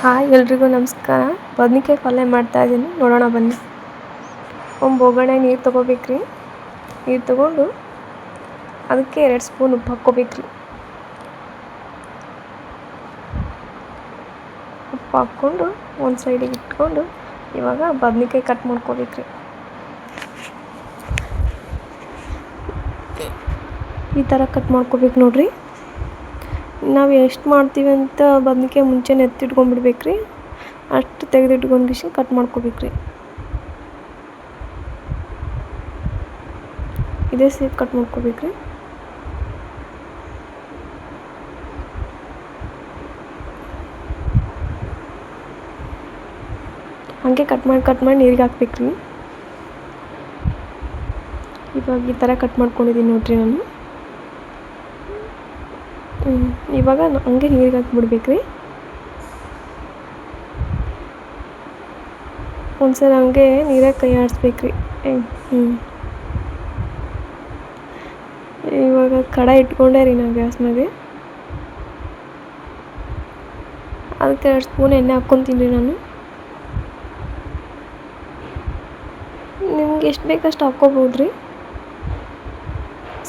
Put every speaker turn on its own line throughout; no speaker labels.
Hi ಎಲ್ರಿಗೂ ನಮಸ್ಕಾರ. ಬದ್ನಿಕಾಯಿ ಪಲ್ಯ ಮಾಡ್ತಾಯಿದ್ದೀನಿ, ನೋಡೋಣ ಬನ್ನಿ. ಒಂದು ಬೋಗಣೆ ನೀರು ತೊಗೋಬೇಕ್ರಿ. ನೀರು ತೊಗೊಂಡು ಅದಕ್ಕೆ 2 ಸ್ಪೂನ್ ಉಪ್ಪು ಹಾಕ್ಕೋಬೇಕ್ರಿ. ಉಪ್ಪು ಹಾಕ್ಕೊಂಡು ಒಂದು ಸೈಡಿಗೆ ಇಟ್ಕೊಂಡು ಇವಾಗ ಬದ್ನಿಕಾಯಿ ಕಟ್ ಮಾಡ್ಕೋಬೇಕ್ರಿ. ಈ ಥರ ಕಟ್ ಮಾಡ್ಕೋಬೇಕು ನೋಡ್ರಿ. ನಾವು ಎಷ್ಟು ಮಾಡ್ತೀವಿ ಅಂತ ಬದ್ನಿಕಾಯಿ ಮುಂಚೆನೇ ಎತ್ತಿಟ್ಕೊಂಡ್ಬಿಡ್ಬೇಕ್ರಿ. ಅಷ್ಟು ತೆಗೆದಿಟ್ಕೊಂಡು ಕಟ್ ಮಾಡ್ಕೋಬೇಕ್ರಿ. ಇದೇ ಸೇಪ್ ಕಟ್ ಮಾಡ್ಕೋಬೇಕ್ರಿ. ಹಾಗೆ ಕಟ್ ಮಾಡಿ ನೀರಿಗೆ ಹಾಕ್ಬೇಕ್ರಿ. ಇವಾಗ ಈ ಥರ ಕಟ್ ಮಾಡ್ಕೊಂಡಿದ್ದೀನಿ ನೋಡ್ರಿ ನಾನು. ಇವಾಗ ಹಂಗೆ ನೀರಿಗೆ ಹಾಕ್ಬಿಡ್ಬೇಕ್ರಿ. ಒಂದ್ಸಲ ಹಂಗೆ ನೀರಾಗ ಕೈ ಆಡಿಸ್ಬೇಕ್ರಿ. ಇವಾಗ ಕಡಾಯಿ ಇಟ್ಕೊಂಡೆ ರೀ ನಾನು ಗ್ಯಾಸ್ ಮೇಲೆ. ಅದಕ್ಕೆ 2 ಸ್ಪೂನ್ ಎಣ್ಣೆ ಹಾಕ್ಕೊತೀನಿ ರೀ ನಾನು. ನಿಮ್ಗೆ ಎಷ್ಟು ಬೇಕಷ್ಟು ಹಾಕ್ಕೋಬೋದು ರೀ.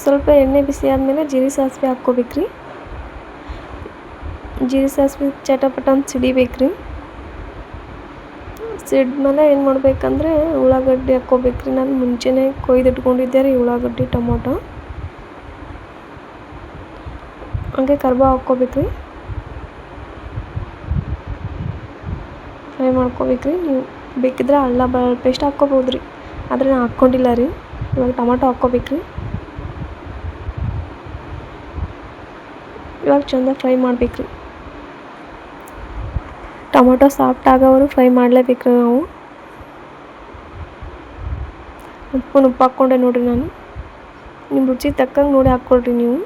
ಸ್ವಲ್ಪ ಎಣ್ಣೆ ಬಿಸಿ ಆದಮೇಲೆ ಜೀರಿಗೆ ಸಾಸಿವೆ ಹಾಕ್ಕೋಬೇಕ್ರಿ. ಜೀರಿಗೆ ಸಾಸಿವೆ ಚಟಪಟ ಅಂತ ಸಿಡಿಬೇಕ್ರಿ. ಸಿಡಿದ್ಮೇಲೆ ಏನು ಮಾಡ್ಬೇಕಂದ್ರೆ ಉಳ್ಳಾಗಡ್ಡಿ ಹಾಕ್ಕೋಬೇಕ್ರಿ. ನಾನು ಮುಂಚೆನೇ ಕೊಯ್ದಿಟ್ಕೊಂಡಿದ್ದೆ ರೀ ಉಳ್ಳಾಗಡ್ಡಿ, ಟೊಮೊಟೊ. ಹಾಗೆ ಕರ್ಬೇವು ಹಾಕ್ಕೋಬೇಕ್ರಿ. ಫ್ರೈ ಮಾಡ್ಕೋಬೇಕ್ರಿ. ನೀವು ಬೇಕಿದ್ರೆ ಅಲ್ಲ ಬೆಳ್ಳುಳ್ಳಿ ಪೇಸ್ಟ್ ಹಾಕ್ಕೋಬೋದು ರೀ, ಆದರೆ ನಾನು ಹಾಕ್ಕೊಂಡಿಲ್ಲ ರೀ. ಇವಾಗ ಟೊಮೊಟೊ ಹಾಕ್ಕೋಬೇಕ್ರಿ. ಇವಾಗ ಚೆಂದ ಫ್ರೈ ಮಾಡಬೇಕ್ರಿ. ಟೊಮೊಟೊ ಸಾಫ್ಟ್ ಆಗೋವರು ಫ್ರೈ ಮಾಡಲೇಬೇಕ್ರಿ ನಾವು. 1 ಸ್ಪೂನ್ ಉಪ್ಪು ಹಾಕ್ಕೊಂಡೆ ನೋಡಿರಿ ನಾನು. ನಿಮ್ಮ ರುಚಿ ತಕ್ಕಂಗೆ ನೋಡಿ ಹಾಕ್ಕೊಳ್ರಿ ನೀವು.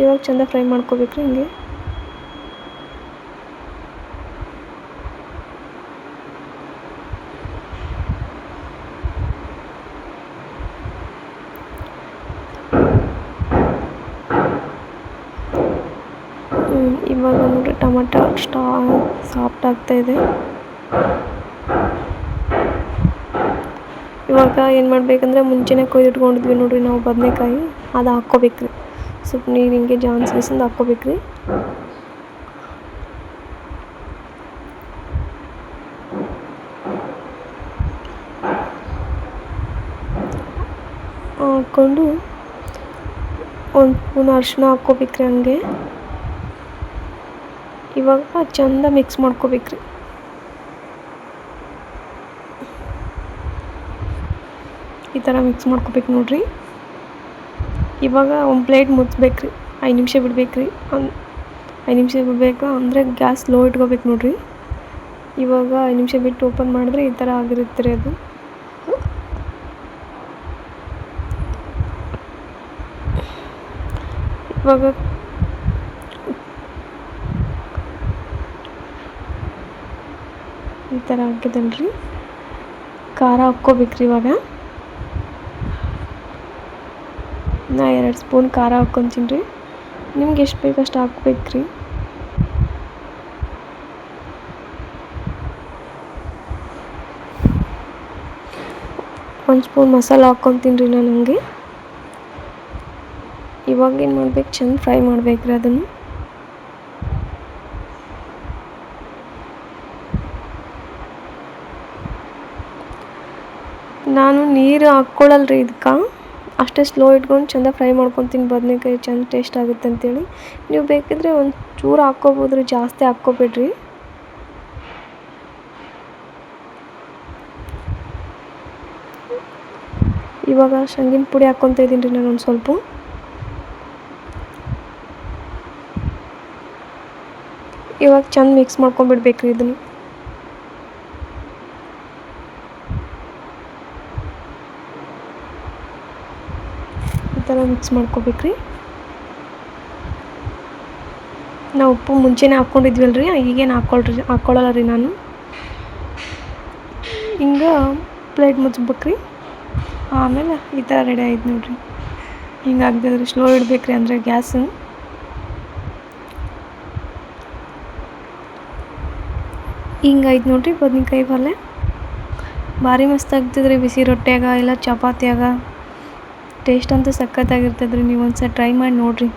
ಇವಾಗ ಚೆಂದ ಫ್ರೈ ಮಾಡ್ಕೋಬೇಕ್ರಿ ಹಿಂಗೆ. ಇವಾಗ ನೋಡಿರಿ ಟೊಮೊಟೊ ಸಾಫ್ಟ್ ಆಗ್ತಾಯಿದೆ. ಇವಾಗ ಏನು ಮಾಡಬೇಕಂದ್ರೆ ಮುಂಚೆನೇ ಕೊಯ್ದಿಟ್ಕೊಂಡಿದ್ವಿ ನೋಡಿರಿ ನಾವು ಬದನೆಕಾಯಿ, ಅದು ಹಾಕ್ಕೋಬೇಕ್ರಿ. ಸ್ವಲ್ಪ ನೀರು ಹಿಂಗೆ ಜಾನ್ಸಿಂದ ಹಾಕ್ಕೋಬೇಕ್ರಿ. ಹಾಕ್ಕೊಂಡು 1 ಸ್ಪೂನ್ ಅರಿಶಿನ ಹಾಕ್ಕೋಬೇಕ್ರಿ ಹಂಗೆ. ಇವಾಗ ಚೆಂದ ಮಿಕ್ಸ್ ಮಾಡ್ಕೋಬೇಕ್ರಿ. ಈ ಥರ ಮಿಕ್ಸ್ ಮಾಡ್ಕೋಬೇಕು ನೋಡ್ರಿ. ಇವಾಗ ಒಂದು ಪ್ಲೇಟ್ ಮುಚ್ಚಬೇಕ್ರಿ. 5 ನಿಮಿಷ ಬಿಡಬೇಕ್ರಿ. 5 ನಿಮಿಷ ಬಿಡಬೇಕು ಅಂದರೆ ಗ್ಯಾಸ್ ಲೋ ಇಟ್ಕೋಬೇಕು ನೋಡ್ರಿ. ಇವಾಗ 5 ನಿಮಿಷ ಬಿಟ್ಟು ಓಪನ್ ಮಾಡಿದ್ರೆ ಈ ಥರ ಆಗಿರುತ್ತೆ ರೀ ಅದು. ಇವಾಗ ಈ ಥರ ಹಾಕಿದಲ್ರಿ. ಖಾರ ಹಾಕ್ಕೋಬೇಕ್ರಿ. ಇವಾಗ ನಾ 2 ಸ್ಪೂನ್ ಖಾರ ಹಾಕ್ಕೊತೀನಿ ರೀ. ನಿಮ್ಗೆ ಎಷ್ಟು ಬೇಕಷ್ಟು ಹಾಕ್ಬೇಕ್ರಿ. ಒಂದು ಸ್ಪೂನ್ ಮಸಾಲ ಹಾಕ್ಕೊತೀನಿ ರೀ ನಾನು ಹಂಗೆ. ಇವಾಗ ಏನು ಮಾಡ್ಬೇಕು, ಚೆಂದ ಫ್ರೈ ಮಾಡ್ಬೇಕ್ರಿ ಅದನ್ನು. ನಾನು ನೀರು ಹಾಕ್ಕೊಳ್ಳಲ್ರಿ ಇದಕ್ಕೆ. ಅಷ್ಟೇ ಸ್ಲೋ ಇಟ್ಕೊಂಡು ಚೆಂದ ಫ್ರೈ ಮಾಡ್ಕೊತೀನಿ. ಬದನೆಕಾಯಿ ಚೆಂದ ಟೇಸ್ಟ್ ಆಗುತ್ತೆ ಅಂತೇಳಿ. ನೀವು ಬೇಕಿದ್ರೆ ಒಂದು ಚೂರು ಹಾಕ್ಕೋಬೋದು ರೀ, ಜಾಸ್ತಿ ಹಾಕ್ಕೋಬೇಡ್ರಿ. ಇವಾಗ ಶೇಂಗಿನ ಪುಡಿ ಹಾಕ್ಕೊತಾ ಇದ್ದೀನಿ ರೀ ನಾನು ಒಂದು ಸ್ವಲ್ಪ. ಇವಾಗ ಚೆಂದ ಮಿಕ್ಸ್ ಮಾಡ್ಕೊಂಡ್ಬಿಡ್ಬೇಕ್ರಿ ಇದನ್ನು. ಈ ಥರ ಮಿಕ್ಸ್ ಮಾಡ್ಕೋಬೇಕ್ರಿ. ನಾವು ಉಪ್ಪು ಮುಂಚೆನೇ ಹಾಕ್ಕೊಂಡಿದ್ವಲ್ರಿ, ಈಗೇನು ಹಾಕ್ಕೊಳ್ಳಲ್ಲ ರೀ ನಾನು. ಹಿಂಗೆ ಪ್ಲೇಟ್ ಮುಚ್ಚಬೇಕ್ರಿ. ಆಮೇಲೆ ಈ ಥರ ರೆಡಿ ಆಯ್ತು ನೋಡ್ರಿ. ಹಿಂಗೆ ಆಗ್ತದ್ರಿ. ಸ್ಲೋ ಇಡಬೇಕ್ರಿ ಅಂದರೆ ಗ್ಯಾಸು. ಹಿಂಗೈತೆ ನೋಡ್ರಿ ಬದ್ನಿಕಾಯಿ ಪಲ್ಯ ಭಾರಿ ಮಸ್ತ್ ಆಗ್ತದ್ರಿ ಬಿಸಿ ರೊಟ್ಯಾಗ ಇಲ್ಲ ಚಪಾತಿಯಾಗ ಟೇಸ್ಟ್ ಅಂತೂ ಸಖತ್ತಾಗಿರ್ತದ್ರಿ ನೀವು ಒಂದ್ಸಲ ಟ್ರೈ ಮಾಡಿ ನೋಡಿರಿ.